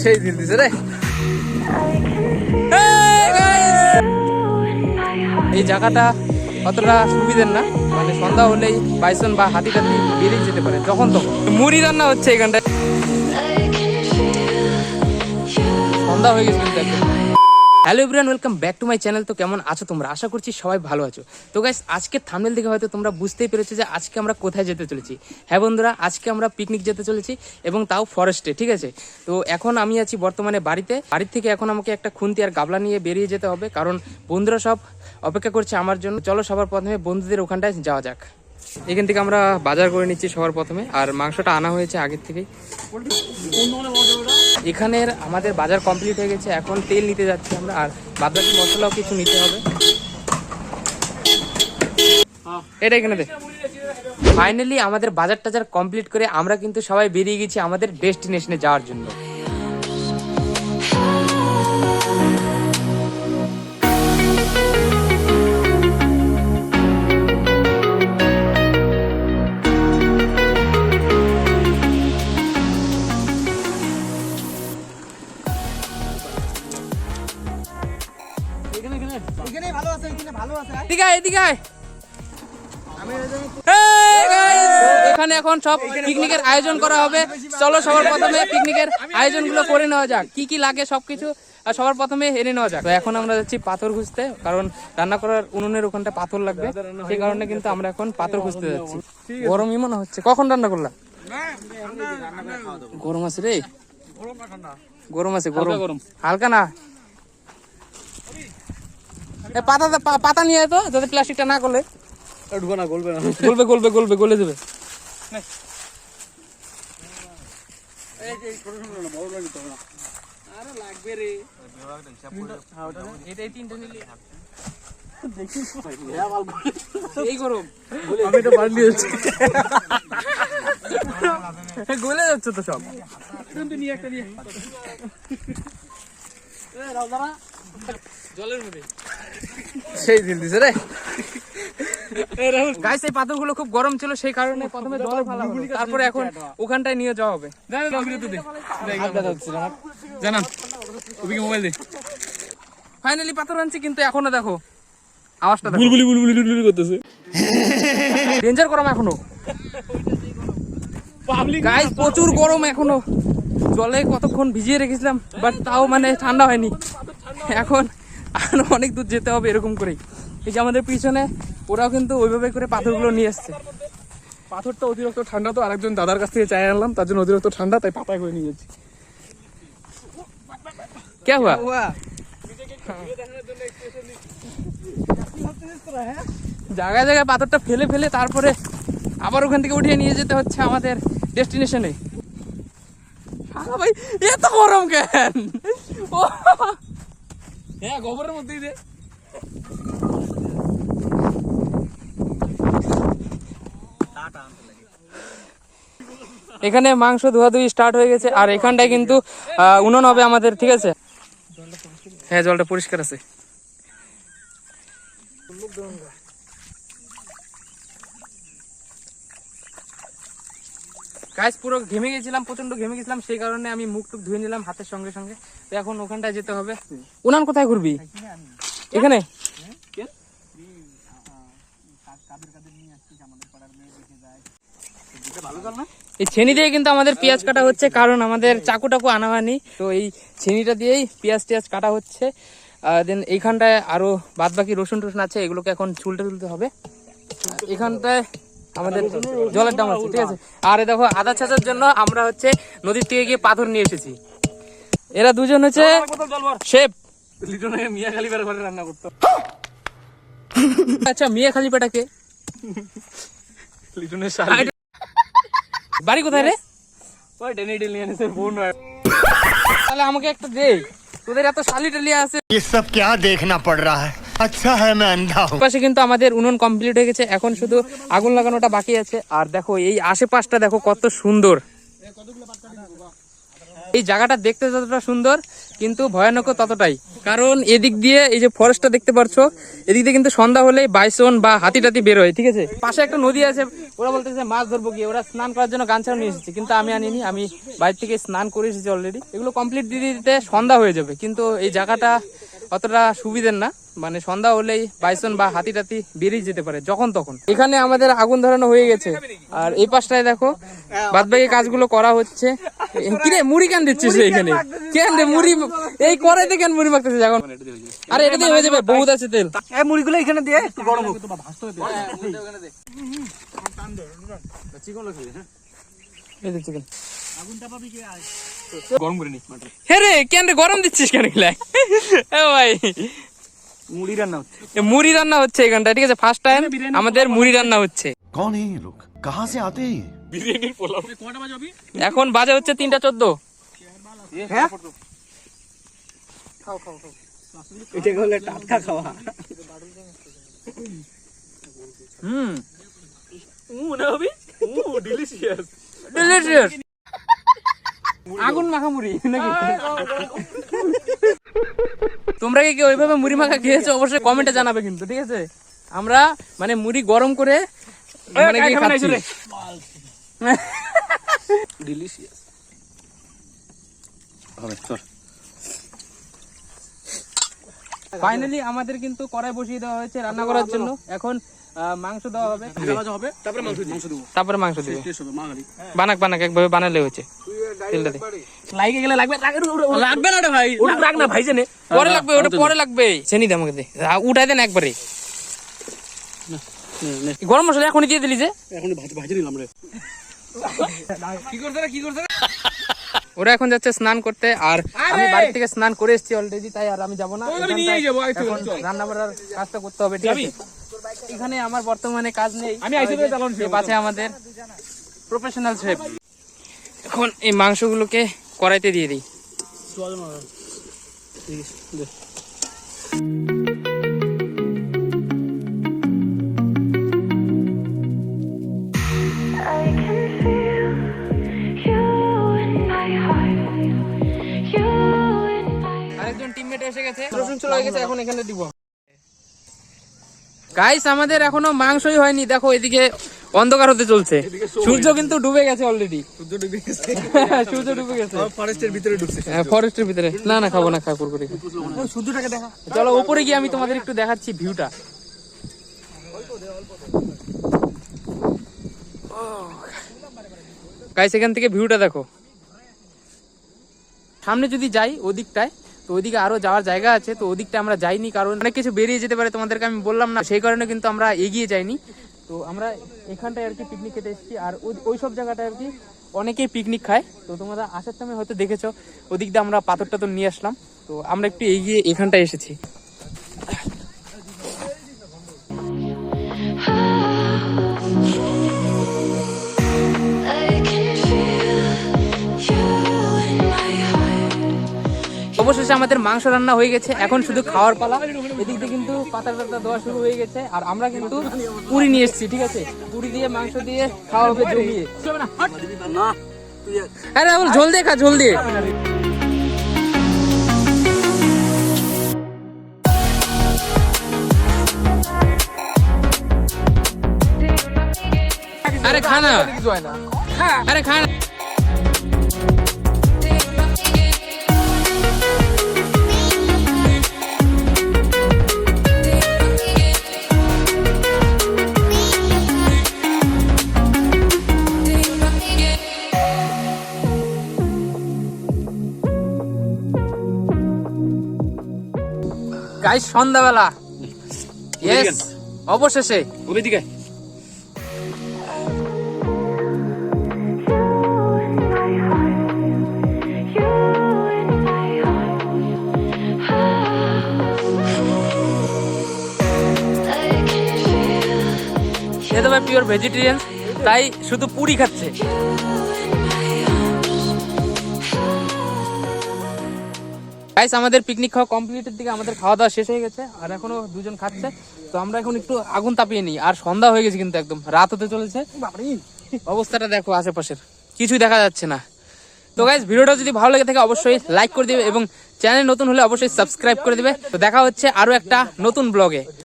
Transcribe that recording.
সেই দিল দিছে রে। এই জায়গাটা অতটা সুবিধার না, মানে সন্ধ্যা হলেই বাইসন বা হাতি টাতি বেরিয়ে যেতে পারে যখন তখন। মুড়ি রান্না হচ্ছে এখানটায়, সন্ধ্যা হয়ে গেছে কিন্তু একদম। Hello everyone, welcome back to my channel. তো কেমন আছো তোমরা? আশা করছি সবাই ভালো আছো। তো গাইস, আজকে থাম্বনেল দেখে হয়তো তোমরা বুঝতেই পেরেছো যে আজকে আমরা কোথায় যেতে চলেছি। হ্যাঁ বন্ধুরা, আজকে আমরা পিকনিক যেতে চলেছি এবং তাও ফরেস্টে, ঠিক আছে? তো এখন আমি আছি বর্তমানে বাড়িতে। বাড়ির থেকে এখন আমাকে একটা খুন্তি আর গাবলা নিয়ে বেরিয়ে যেতে হবে, কারণ বন্ধুরা সব অপেক্ষা করছে আমার জন্য। চলো সবার প্রথমে বন্ধুদের ওখানটায় যাওয়া যাক। এখান থেকে আমরা বাজার করে নিচ্ছি সবার প্রথমে, আর মাংসটা আনা হয়েছে আগের থেকেই। এখানের আমাদের বাজার কমপ্লিট হয়ে গেছে, এখন তেল নিতে যাচ্ছি আমরা, আর বাদবাকি মশলাও কিছু নিতে হবে। এটা এখানে দেখ। ফাইনালি আমাদের বাজার টাজার কমপ্লিট করে আমরা কিন্তু সবাই বেরিয়ে গেছি আমাদের ডেস্টিনেশনে যাওয়ার জন্য। এখানে এখন সব পিকনিকের আয়োজন করা হবে। চলো সবার প্রথমে পিকনিকের আয়োজন গুলো করে নেওয়া যাক, কি কি লাগে সবকিছু সবার প্রথমে এনে নেওয়া যাক। তো এখন আমরা যাচ্ছি পাথর খুঁজতে, কারণ রান্না করার উনুনের ওখানটা পাথর লাগবে, সেই কারণে কিন্তু আমরা এখন পাথর খুঁজতে যাচ্ছি। গরমই মনে হচ্ছে। কখন রান্না করলাম? গরম আছে রে, গরম আছে, গরম হালকা না। পাতা নিয়ে তো, যাতে প্লাস্টিকটা না গলে। গলে যাবে। গলে যাচ্ছে তো সব। জলের মধ্যে সেই দিল দিছে রে। গাইস, এই পাথরগুলো খুব গরম ছিল, সেই কারণে প্রথমে জলে ফেলা হলো, তারপরে এখন ওখানটায় নিয়ে যাওয়া হবে। জানান মোবাইল দে। ফাইনালি পাথর আনছি, কিন্তু এখনো দেখো আওয়াজটা বুলবুলি করতেছে। ডেঞ্জার গরম এখনো গাইস, প্রচুর গরম এখনো। জলে কতক্ষণ ভিজিয়ে রেখেছিলাম, বাট তাও মানে ঠান্ডা হয়নি। এখন আরো অনেক দূর যেতে হবে এরকম করেই। এই যে আমাদের পিছনে ওরাও কিন্তু ওইভাবে করে পাথরগুলো নিয়ে এসছে। পাথরটা অতিরিক্ত ঠান্ডা, তো আরেকজন দাদার কাছ থেকে চাই আনলাম, তার জন্য অতিরিক্ত ঠান্ডা, তাই পাতায় করে নিয়ে যাচ্ছি। কে হুয়া? জায়গায় জায়গায় পাথরটা ফেলে ফেলে তারপরে আবার ওখান থেকে উঠিয়ে নিয়ে যেতে হচ্ছে আমাদের ডেস্টিনেশনে। ভাই এত গরম কেন? হ্যাঁ, গোবরের মধ্যেই দে। এখানে মাংস ধোয়াধুয়ি স্টার্ট হয়ে গেছে, আর এখানটায় কিন্তু উনুন হবে আমাদের, ঠিক আছে? হ্যাঁ, জলটা পরিষ্কার আছে। গাইস, পুরো ঘেমে গেছিলাম, প্রচন্ড ঘেমে গেছিলাম, সেই কারণে আমি মুখ টুক ধুয়ে নিলাম হাতের সঙ্গে সঙ্গে। তো এখন ওখানটায় যেতে হবে। উনান কোথায় ঘুরবি? এখানে এই ছেনি দিয়ে কিন্তু আমাদের পেঁয়াজ কাটা হচ্ছে, কারণ আমাদের চাকু টাকু আনা হয়নি। তো এই ছেনিটা দিয়েই পেঁয়াজ টিয়াজ কাটা হচ্ছে। দেন এইখানটায় আরো বাদ বাকি রসুন টসুন আছে, এগুলোকে এখন ছুলতে তুলতে হবে। এখানটায় আমাদের জলের দাম আছে, ঠিক আছে? আর দেখো, আদা ছাঁচার জন্য আমরা হচ্ছে নদীর থেকে গিয়ে পাথর নিয়ে এসেছি। এরা দুজন হচ্ছে শেফ। মিয়া খালিপাড়া ঘরে রান্না করতো। আচ্ছা, মিয়া খালিপাটা কে? লিটনের শালি। বাড়ি কোথায় রে? ওই ডেনিডেল নিয়ে এনেছে বোন। তাহলে আমাকে একটা দে, তোদের এত শালি টালি আছে। ये सब क्या देखना पड़ रहा है? अच्छा है मैं अंधा हूँ। পাশে কিন্তু আমাদের উনুন কমপ্লিট হয়ে গেছে, এখন শুধু আগুন লাগানোটা বাকি আছে। আর দেখো এই আশেপাশটা দেখো কত সুন্দর। এই জায়গাটা দেখতে যতটা সুন্দর কিন্তু ভয়ানক ততটাই, কারণ এদিক দিয়ে এই যে ফরেস্টটা দেখতে পারছো, এদিক দিয়ে কিন্তু সন্ধ্যা হলেই বাইসন বা হাতি টাতি বের হয়, ঠিক আছে। পাশে একটা নদী আছে, ওরা বলতেছে মাছ ধরবো গিয়ে, ওরা স্নান করার জন্য গান ছাড়া নিয়ে এসেছে, কিন্তু আমি আনিনি, আমি বাইরে থেকে স্নান করে এসেছি অলরেডি। এগুলো কমপ্লিট দিতে দিতে সন্ধ্যা হয়ে যাবে, কিন্তু এই জায়গাটা অতটা সুবিধের না, মানে সন্ধ্যা হলেই বাইসন বা হাতি টাতি বেরিয়ে যেতে পারে যখন তখন। এখানে আমাদের আগুন ধরানো হয়ে গেছে, আর এই পাশটায় দেখো বাদবাকি কাজগুলো করা হচ্ছে। কিরে মুড়ি কেন দিচ্ছিস এখানে, কেন রে মুড়ি এই কড়াইতে কেন মুড়ি মাখতেছিস এখন? আরে এটা দিয়ে হয়ে যাবে, বহুত আছে তেল। এই মুড়িগুলো এখানে দিয়ে একটু গরম হোক। এই যে চিকেন গরম করে নি। হ্যাঁ রে, কেন রে গরম দিচ্ছিস কেন এগুলা? এ ভাই মুড়ি রান্না হচ্ছে। মুড়ি রান্না হচ্ছে এখানটা, ঠিক আছে। ফার্স্ট টাইম আমাদের মুড়ি রান্না হচ্ছে। कौन है ये लोग कहाँ से आते हैं ये? বিরিয়ানির পোলাও। কয়টা বাজে হবে? এখন বাজে হচ্ছে 3:14। হ্যাঁ? এটা হলো টাটকা খাওয়া। মনে হবে ডিলিশিয়াস। ডিলিশিয়াস আগুন মাখা মুড়ি নাকি? তোমরা কি ওইভাবে মুড়ি মাখা খেয়েছো? অবশ্যই কমেন্টে জানাবে কিন্তু, ঠিক আছে। আমরা মানে মুড়ি গরম করে মানে কি খাচ্ছি। ডিলিশিয়াস। হবে চল। ফাইনালি আমাদের কিন্তু কড়াই বসিয়ে দেওয়া হয়েছে রান্না করার জন্য। এখন মাংস দেওয়া হবে, হবে তারপরে মাংস দেব। তারপরে মাংস দেবে। টেস্ট হবে মাগালি। বানাক একভাবে বানালে হয়েছে। তেলটা দে। লাগে গেলে লাগবে লাগবে না রে ভাই। ওটা রাখ না ভাই জানে। পরে লাগবে, ওটা পরে লাগবে। চিনি দে আমাকে দে, উঠাই দেন একবারে। গরম মশলা এখনই দিয়ে দিলি যে? এখন ভাজি নিলাম রে। কি করছ? ওরা এখন যাচ্ছে স্নান করতে, আর আমি বাড়ি থেকে স্নান করে এসেছি অলরেডি, তাই আর আমি যাবো না। রান্না বান্নার কাজটা করতে হবে, ঠিক আছে। এখানে আমার বর্তমানে কাজ নেই, আমি আইসে তো চালান এই পাশে আমাদের প্রফেশনাল শেফ। এখন এই মাংসগুলোকে কড়াইতে দিয়ে দিই। I can feel you in my heart. You in my আরেকজন টিমমেট এসে গেছে, রসুন চলে গেছে, এখন এখানে দিব। গাইস আমাদের এখনো মাংসই হয়নি, দেখো এদিকে অন্ধকার হতে চলছে, সূর্য কিন্তু ডুবে গেছে অলরেডি। সূর্য ডুবে গেছে ফরেস্টের ভিতরে ঢুকছে। হ্যাঁ, ফরেস্টের ভিতরে। না না খাবো না, খাবো করে। সূর্যটাকে দেখা। চলো উপরে গিয়ে আমি তোমাদের একটু দেখাচ্ছি ভিউটা। গাইস এখান থেকে ভিউটা দেখো। সামনে যদি যাই ওদিকটায়, তো ওইদিকে আরো যাওয়ার জায়গা আছে, তো ওদিকটা আমরা যাইনি, কারণ অনেক কিছু বেরিয়ে যেতে পারে, তোমাদেরকে আমি বললাম না, সেই কারণে কিন্তু আমরা এগিয়ে যাইনি। তো আমরা এখানটায় আর কি পিকনিক খেতে এসেছি, আর ওই সব জায়গাটায় আর কি অনেকেই পিকনিক খায়। তো তোমরা আসার সময় হয়তো দেখেছো ওদিক দিয়ে আমরা পাথর টাথর নিয়ে আসলাম, তো আমরা একটু এগিয়ে এখানটায় এসেছি। I can feel you in my heart. অবশেষে আমাদের মাংস রান্না হয়ে গেছে, এখন শুধু খাওয়ার পালা। এদিক দিয়ে কিন্তু পাতা টাতা দেওয়া শুরু হয়ে গেছে, আর আমরা কিন্তু পুরি নিয়ে এসেছি, ঠিক আছে। পুরি দিয়ে মাংস দিয়ে খাওয়া হবে জমিয়ে। আরে রাহুল ঝোল দিয়ে খা, ঝোল দিয়ে। আরে খানা, আরে খানা। গাইস সন্ধ্যাবেলা, ইয়েস অবশেষে। ওদিকে You in my heart. I can feel এ তো ভাই পিওর ভেজিটেরিয়ান, তাই শুধু পুরি খাচ্ছে। গাইস আমাদের পিকনিক খাওয়া কমপ্লিটের দিকে, আমাদের খাওয়া দাওয়া শেষ হয়ে গেছে, আর এখনো দুজন খাচ্ছে। তো আমরা এখন একটু আগুন তাপিয়ে নিই, আর সন্ধ্যা হয়ে গেছে কিন্তু একদম রাত হতে চলেছে। অবস্থাটা দেখো আশেপাশের, কিছুই দেখা যাচ্ছে না। তো গাইস ভিডিওটা যদি ভালো লেগে থাকে অবশ্যই লাইক করে দিবে এবং চ্যানেল নতুন হলে অবশ্যই সাবস্ক্রাইব করে দিবে। তো দেখা হচ্ছে আরো একটা নতুন ব্লগে।